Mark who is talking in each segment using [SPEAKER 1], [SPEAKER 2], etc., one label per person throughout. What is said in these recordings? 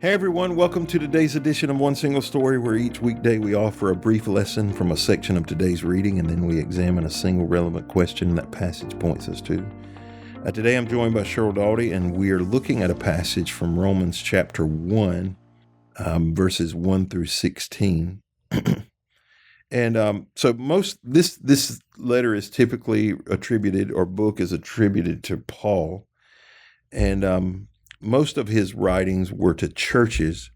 [SPEAKER 1] Hey everyone, welcome to today's edition of One Single Story, where each weekday we offer a brief lesson from a section of today's reading, and then we examine a single relevant question that passage points us to. Today I'm joined by Sheryl Daughety, and we are looking at a passage from Romans chapter 1, verses 1 through 16. And so this letter is typically attributed, or book is attributed to Paul, and most of his writings were to churches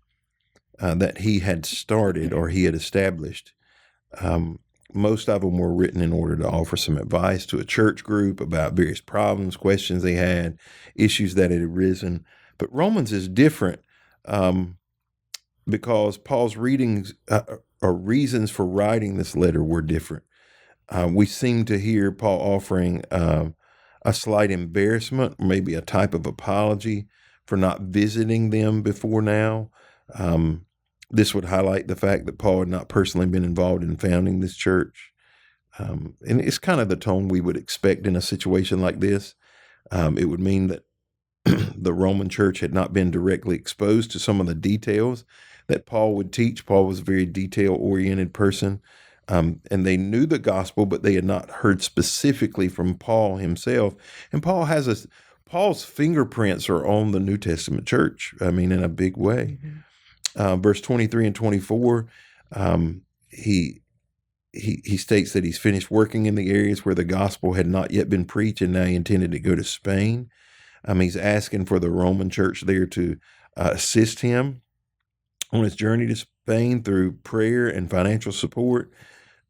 [SPEAKER 1] that he had started or he had established. Most of them were written in order to offer some advice to a church group about various problems, questions they had, issues that had arisen. But Romans is different because Paul's readings or reasons for writing this letter were different. We seem to hear Paul offering a slight embarrassment, maybe a type of apology for not visiting them before now. This would highlight the fact that Paul had not personally been involved in founding this church. And it's kind of the tone we would expect in a situation like this. It would mean that the Roman church had not been directly exposed to some of the details that Paul would teach. Paul was a very detail-oriented person. And they knew the gospel, but they had not heard specifically from Paul himself. And Paul's fingerprints are on the New Testament church. I mean, in a big way. Verse 23 and 24, he states that he's finished working in the areas where the gospel had not yet been preached, and now he intended to go to Spain. He's asking for the Roman church there to assist him on his journey to Spain through prayer and financial support.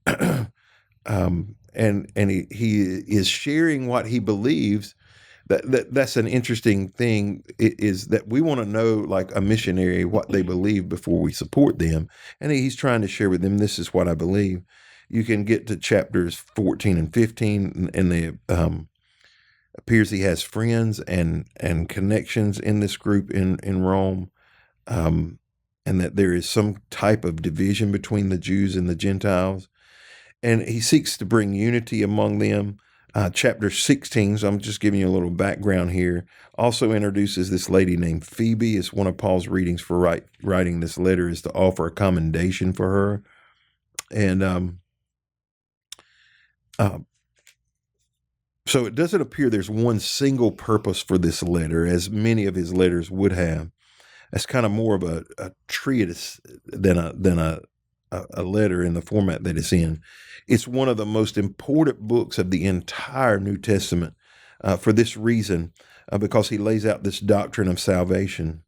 [SPEAKER 1] And he is sharing what he believes. That's an interesting thing, is that we want to know, like a missionary, what they believe before we support them. And he's trying to share with them, this is what I believe. You can get to chapters 14 and 15, and they appears he has friends and connections in this group in Rome, and that there is some type of division between the Jews and the Gentiles. And he seeks to bring unity among them. Chapter 16, so I'm just giving you a little background here, also introduces this lady named Phoebe. It's one of Paul's readings for writing this letter, is to offer a commendation for her. And so it doesn't appear there's one single purpose for this letter, as many of his letters would have. It's kind of more of a treatise than a letter in the format that it's in. It's one of the most important books of the entire New Testament for this reason, because he lays out this doctrine of salvation.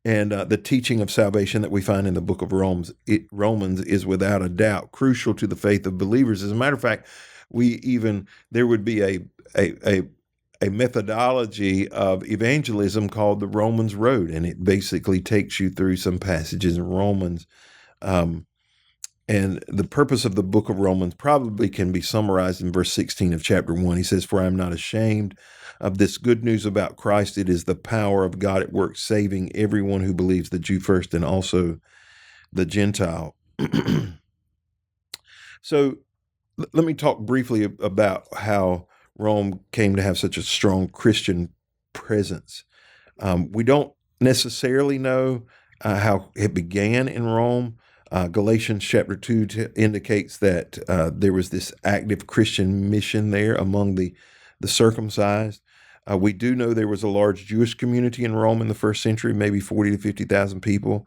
[SPEAKER 1] And the teaching of salvation that we find in the book of Romans is without a doubt crucial to the faith of believers. As a matter of fact, there would be a methodology of evangelism called the Romans Road, and it basically takes you through some passages in Romans. And the purpose of the book of Romans probably can be summarized in verse 16 of chapter 1. He says, "For I am not ashamed of this good news about Christ. It is the power of God at work, saving everyone who believes, the Jew first and also the Gentile." So let me talk briefly about how Rome came to have such a strong Christian presence. We don't necessarily know how it began in Rome. Galatians chapter 2 indicates that there was this active Christian mission there among the circumcised. We do know there was a large Jewish community in Rome in the first century, maybe 40 to 50,000 people.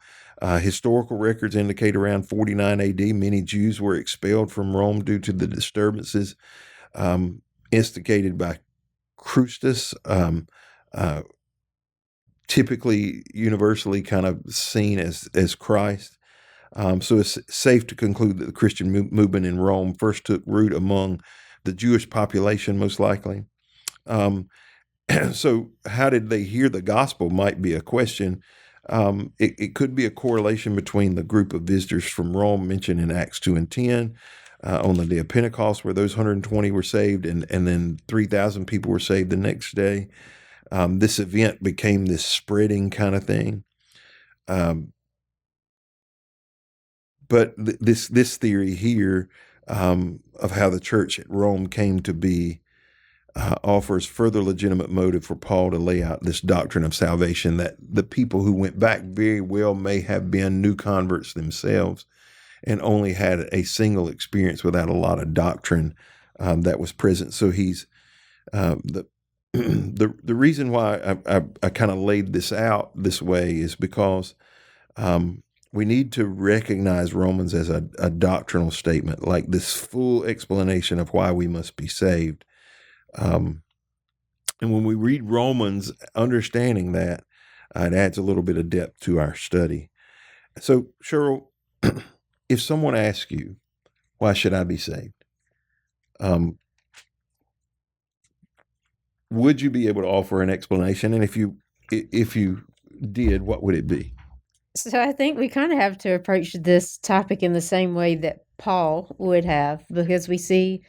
[SPEAKER 1] Historical records indicate around 49 AD, many Jews were expelled from Rome due to the disturbances instigated by Crustus, typically universally kind of seen as Christ. So it's safe to conclude that the Christian movement in Rome first took root among the Jewish population, most likely. So how did they hear the gospel might be a question. It could be a correlation between the group of visitors from Rome mentioned in Acts 2 and 10 on the day of Pentecost, where those 120 were saved, and then 3,000 people were saved the next day. This event became this spreading kind of thing. But this theory here of how the church at Rome came to be offers further legitimate motive for Paul to lay out this doctrine of salvation that the people who went back very well may have been new converts themselves and only had a single experience without a lot of doctrine that was present. So he's the the reason why I kind of laid this out this way is because we need to recognize Romans as a doctrinal statement, like this full explanation of why we must be saved. And when we read Romans, understanding that, it adds a little bit of depth to our study. So, Sheryl, if someone asks you, why should I be saved? Would you be able to offer an explanation? And if you did, what would it be?
[SPEAKER 2] So I think we kind of have to approach this topic in the same way that Paul would have, because we see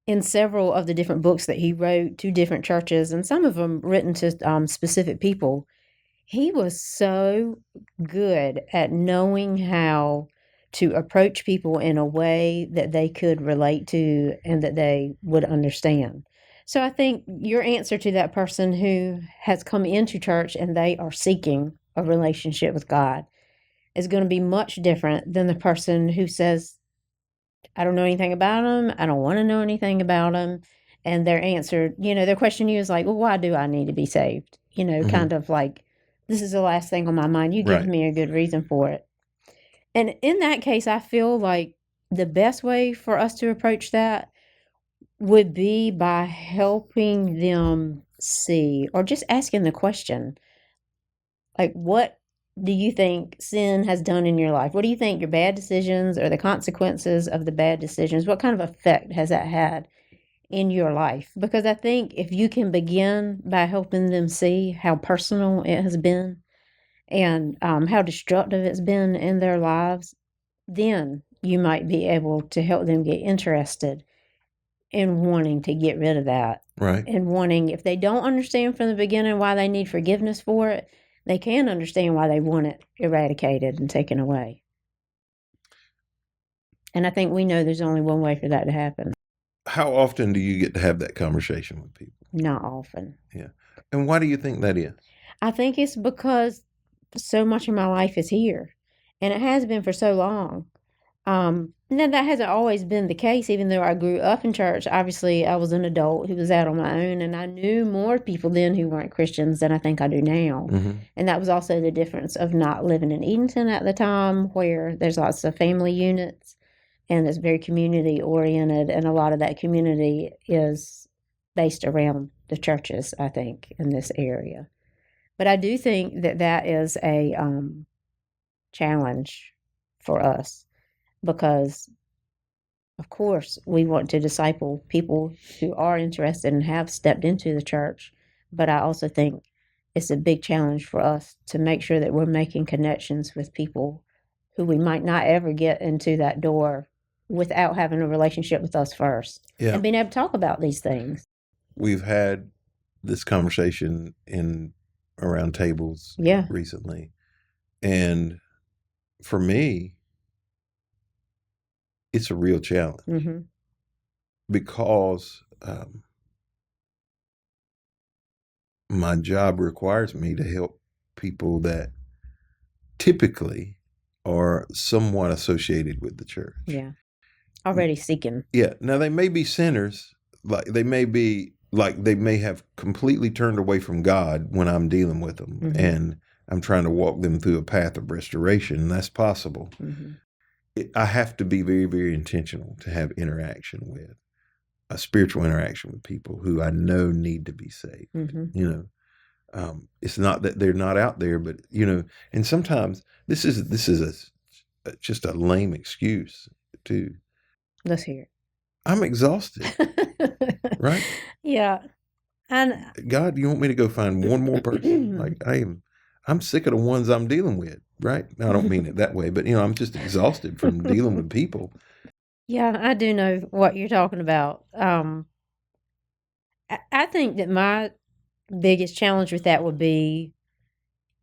[SPEAKER 2] in several of the different books that he wrote to different churches, and some of them written to specific people, he was so good at knowing how to approach people in a way that they could relate to and that they would understand. So I think your answer to that person who has come into church and they are seeking a relationship with God is going to be much different than the person who says, I don't know anything about them. I don't want to know anything about them. And their answer, their question to you is like, well, why do I need to be saved? Kind of like, this is the last thing on my mind. You give
[SPEAKER 1] Right.
[SPEAKER 2] me a good reason for it. And in that case, I feel like the best way for us to approach that would be by helping them see or just asking the question, like, what do you think sin has done in your life? What do you think your bad decisions or the consequences of the bad decisions, what kind of effect has that had in your life? Because I think if you can begin by helping them see how personal it has been and how destructive it's been in their lives, then you might be able to help them get interested in wanting to get rid of that.
[SPEAKER 1] Right.
[SPEAKER 2] And wanting, if they don't understand from the beginning why they need forgiveness for it, they can understand why they want it eradicated and taken away. And I think we know there's only one way for that to happen.
[SPEAKER 1] How often do you get to have that conversation with people?
[SPEAKER 2] Not often.
[SPEAKER 1] Yeah. And why do you think that is?
[SPEAKER 2] I think it's because so much of my life is here, and it has been for so long. Now that hasn't always been the case, even though I grew up in church. Obviously, I was an adult who was out on my own, and I knew more people then who weren't Christians than I think I do now.
[SPEAKER 1] Mm-hmm.
[SPEAKER 2] And that was also the difference of not living in Edenton at the time, where there's lots of family units and it's very community oriented, and a lot of that community is based around the churches, I think, in this area. But I do think that that is a challenge for us because, of course, we want to disciple people who are interested and have stepped into the church. But I also think it's a big challenge for us to make sure that we're making connections with people who we might not ever get into that door without having a relationship with us first.
[SPEAKER 1] Yeah.
[SPEAKER 2] And being able to talk about these things.
[SPEAKER 1] We've had this conversation in around tables recently. And for me, it's a real challenge because my job requires me to help people that typically are somewhat associated with the church.
[SPEAKER 2] Yeah. Already seeking.
[SPEAKER 1] Yeah. Now, they may be sinners. They may have completely turned away from God when I'm dealing with them. And I'm trying to walk them through a path of restoration. And that's possible. I have to be very, very intentional to have interaction with a spiritual interaction with people who I know need to be saved. It's not that they're not out there, but and sometimes this is just a lame excuse too.
[SPEAKER 2] Let's hear it.
[SPEAKER 1] I'm exhausted, right?
[SPEAKER 2] Yeah. And
[SPEAKER 1] God, you want me to go find one more person? Like I'm sick of the ones I'm dealing with, right? Now, I don't mean it that way, but I'm just exhausted from dealing with people.
[SPEAKER 2] Yeah, I do know what you're talking about. I think that my biggest challenge with that would be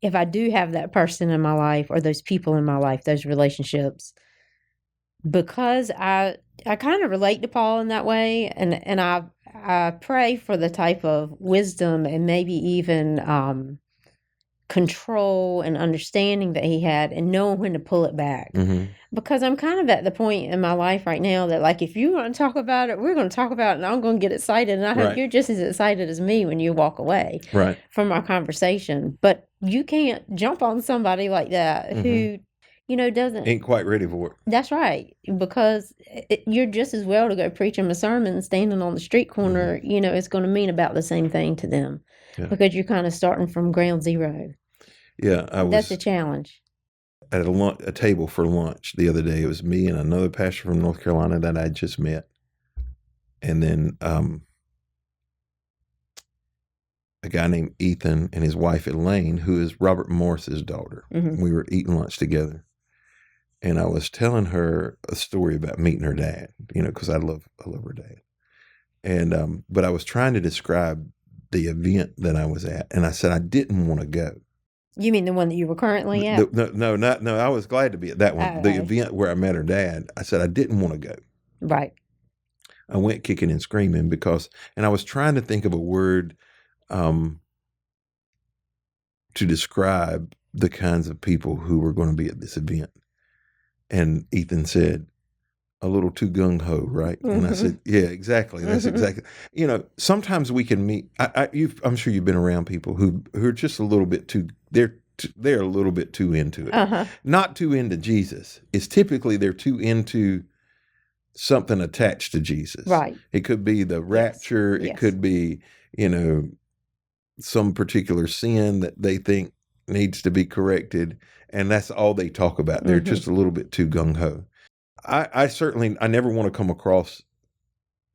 [SPEAKER 2] if I do have that person in my life or those people in my life, those relationships, because I kind of relate to Paul in that way, and I pray for the type of wisdom and maybe even control and understanding that he had and knowing when to pull it back.
[SPEAKER 1] Mm-hmm.
[SPEAKER 2] Because I'm kind of at the point in my life right now that, like, if you want to talk about it, we're going to talk about it and I'm going to get excited. And I hope
[SPEAKER 1] Right.
[SPEAKER 2] you're just as excited as me when you walk away
[SPEAKER 1] Right.
[SPEAKER 2] from our conversation. But you can't jump on somebody like that who, doesn't.
[SPEAKER 1] Ain't quite ready for it.
[SPEAKER 2] That's right. Because you're just as well to go preach them a sermon standing on the street corner, it's going to mean about the same thing to them.
[SPEAKER 1] Yeah.
[SPEAKER 2] Because you're kind of starting from ground zero.
[SPEAKER 1] Yeah.
[SPEAKER 2] That's a challenge.
[SPEAKER 1] At a table for lunch the other day. It was me and another pastor from North Carolina that I just met. And then a guy named Ethan and his wife Elaine, who is Robert Morris's daughter.
[SPEAKER 2] Mm-hmm.
[SPEAKER 1] We were eating lunch together. And I was telling her a story about meeting her dad, because I love her dad. And but I was trying to describe the event that I was at, and I said I didn't want to go.
[SPEAKER 2] You mean the one that you were currently at?
[SPEAKER 1] No. I was glad to be at that one. The event where I met her dad. I said I didn't want to go.
[SPEAKER 2] Right.
[SPEAKER 1] I went kicking and screaming and I was trying to think of a word to describe the kinds of people who were going to be at this event. And Ethan said, a little too gung-ho, right? Mm-hmm. And I said, yeah, exactly. That's exactly. Sometimes we can meet, I'm sure you've been around people who are just a little bit too, they're a little bit too into it.
[SPEAKER 2] Uh-huh.
[SPEAKER 1] Not too into Jesus. It's typically they're too into something attached to Jesus.
[SPEAKER 2] Right.
[SPEAKER 1] It could be the rapture. Yes. It could be, some particular sin that they think needs to be corrected. And that's all they talk about. They're just a little bit too gung-ho. I never want to come across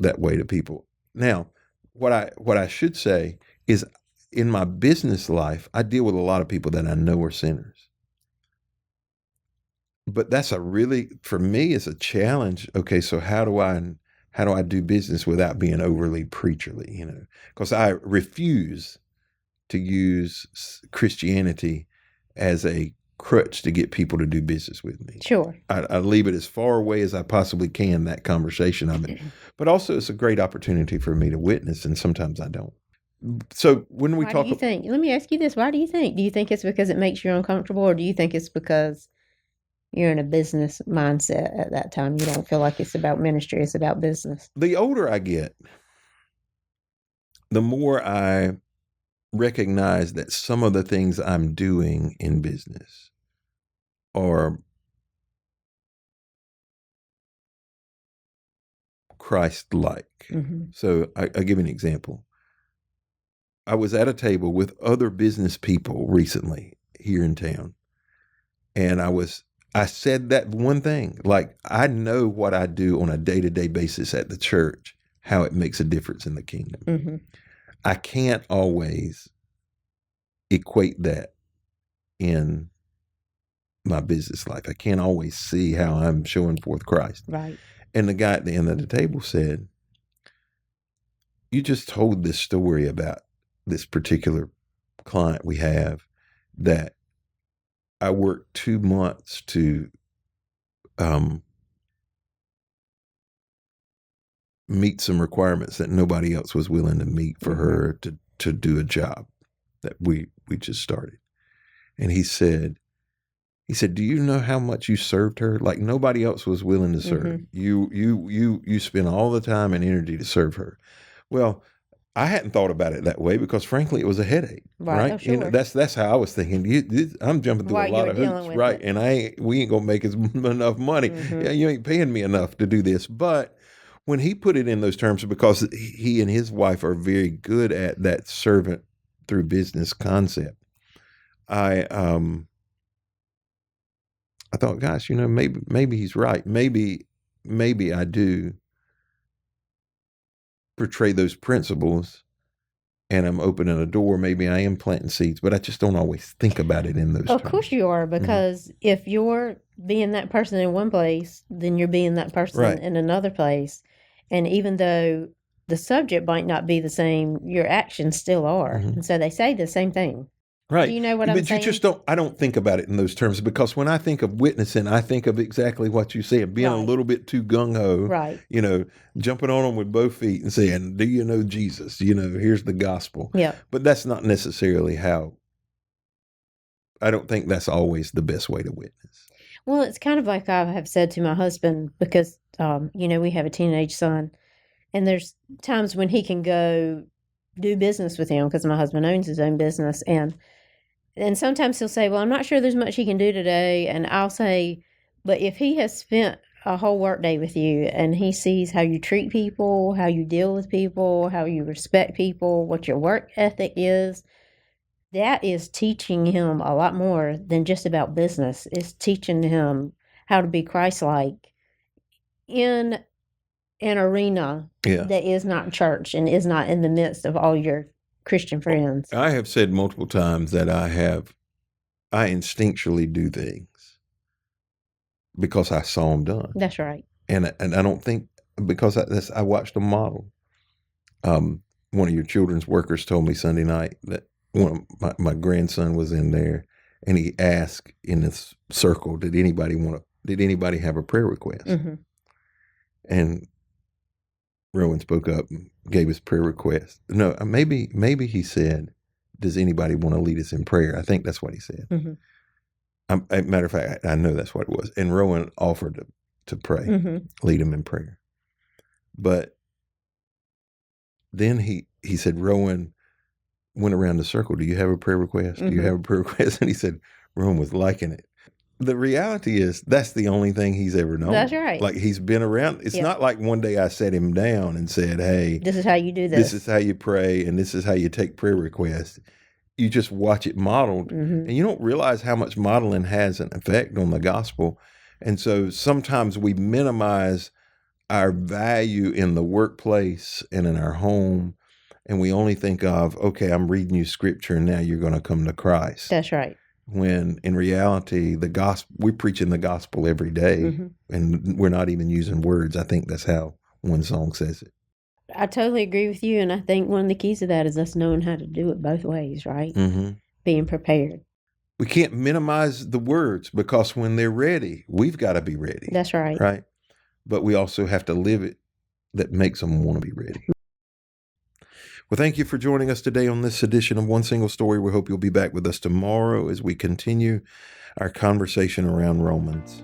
[SPEAKER 1] that way to people. Now, what I should say is in my business life, I deal with a lot of people that I know are sinners. But that's for me, it's a challenge. Okay, so how do I do business without being overly preacherly, because I refuse to use Christianity as a crutch to get people to do business with me.
[SPEAKER 2] Sure.
[SPEAKER 1] I leave it as far away as I possibly can, that conversation of it. But also it's a great opportunity for me to witness, and sometimes I don't. So when we
[SPEAKER 2] Why
[SPEAKER 1] talk...
[SPEAKER 2] do you think? Let me ask you this. Why do you think? Do you think it's because it makes you uncomfortable, or do you think it's because you're in a business mindset at that time? You don't feel like it's about ministry, it's about business.
[SPEAKER 1] The older I get, the more I recognize that some of the things I'm doing in business are Christ-like.
[SPEAKER 2] Mm-hmm.
[SPEAKER 1] So I'll give you an example. I was at a table with other business people recently here in town. And I said that one thing, like, I know what I do on a day-to-day basis at the church, how it makes a difference in the kingdom.
[SPEAKER 2] Mm-hmm.
[SPEAKER 1] I can't always equate that in my business life. I can't always see how I'm showing forth Christ.
[SPEAKER 2] Right.
[SPEAKER 1] And the guy at the end of the table said, you just told this story about this particular client we have that I worked 2 months to meet some requirements that nobody else was willing to meet for her to do a job that we just started. And he said, do you know how much you served her? Like nobody else was willing to serve. You spent all the time and energy to serve her. Well, I hadn't thought about it that way because frankly, it was a headache, right?
[SPEAKER 2] Oh, sure.
[SPEAKER 1] That's how I was thinking. I'm jumping through a lot of hoops, right?
[SPEAKER 2] It.
[SPEAKER 1] And we ain't gonna make enough money. Yeah, you ain't paying me enough to do this. But when he put it in those terms, because he and his wife are very good at that servant through business concept, I thought, gosh, maybe he's right. Maybe I do portray those principles and I'm opening a door. Maybe I am planting seeds, but I just don't always think about it in those terms.
[SPEAKER 2] Of course you are, because if you're being that person in one place, then you're being that person in another place. And even though the subject might not be the same, your actions still are. And so they say the same thing.
[SPEAKER 1] Right.
[SPEAKER 2] Do you know what I'm
[SPEAKER 1] But you
[SPEAKER 2] saying?
[SPEAKER 1] just don't, I don't think about it in those terms, because when I think of witnessing, I think of exactly what you said, being a
[SPEAKER 2] Right.
[SPEAKER 1] little bit too gung ho,
[SPEAKER 2] Right.
[SPEAKER 1] jumping on them with both feet and saying, do you know Jesus? Here's the gospel.
[SPEAKER 2] Yeah.
[SPEAKER 1] But that's not necessarily I don't think that's always the best way to witness.
[SPEAKER 2] Well, it's kind of like I have said to my husband because, we have a teenage son, and there's times when he can go do business with him because my husband owns his own business, and sometimes he'll say, "Well, I'm not sure there's much he can do today," and I'll say, "But if he has spent a whole workday with you and he sees how you treat people, how you deal with people, how you respect people, what your work ethic is." That is teaching him a lot more than just about business. It's teaching him how to be Christ-like in an arena
[SPEAKER 1] Yeah.
[SPEAKER 2] that is not church and is not in the midst of all your Christian friends.
[SPEAKER 1] I have said multiple times that I instinctually do things because I saw them done.
[SPEAKER 2] That's right.
[SPEAKER 1] And I don't think, because I watched a model. One of your children's workers told me Sunday night that one of my grandson was in there, and he asked in this circle, did anybody have a prayer request?
[SPEAKER 2] Mm-hmm.
[SPEAKER 1] And Rowan spoke up and gave his prayer request. No, maybe he said, does anybody want to lead us in prayer? I think that's what he said.
[SPEAKER 2] Mm-hmm.
[SPEAKER 1] Matter of fact, I know that's what it was. And Rowan offered to pray,
[SPEAKER 2] Mm-hmm.
[SPEAKER 1] lead him in prayer. But then he said, Rowan went around the circle. Do you have a prayer request?
[SPEAKER 2] Mm-hmm.
[SPEAKER 1] Do you have a prayer request? And he said, Rowan was liking it. The reality is that's the only thing he's ever known.
[SPEAKER 2] That's right.
[SPEAKER 1] Like, he's been around. It's not like one day I sat him down and said, hey,
[SPEAKER 2] this is how you do
[SPEAKER 1] this is how you pray, and this is how you take prayer requests. You just watch it modeled,
[SPEAKER 2] Mm-hmm.
[SPEAKER 1] and you don't realize how much modeling has an effect on the gospel. And so sometimes we minimize our value in the workplace and in our home, and we only think of, okay, I'm reading you scripture and now you're going to come to Christ.
[SPEAKER 2] That's right.
[SPEAKER 1] When in reality, the gospel, we're preaching the gospel every day,
[SPEAKER 2] Mm-hmm.
[SPEAKER 1] and we're not even using words. I think that's how one song says it.
[SPEAKER 2] I totally agree with you, and I think one of the keys to that is us knowing how to do it both ways, right?
[SPEAKER 1] Mm-hmm.
[SPEAKER 2] Being prepared.
[SPEAKER 1] We can't minimize the words, because when they're ready, we've got to be ready.
[SPEAKER 2] That's right.
[SPEAKER 1] Right? But we also have to live it that makes them want to be ready. Well, thank you for joining us today on this edition of One Single Story. We hope you'll be back with us tomorrow as we continue our conversation around Romans.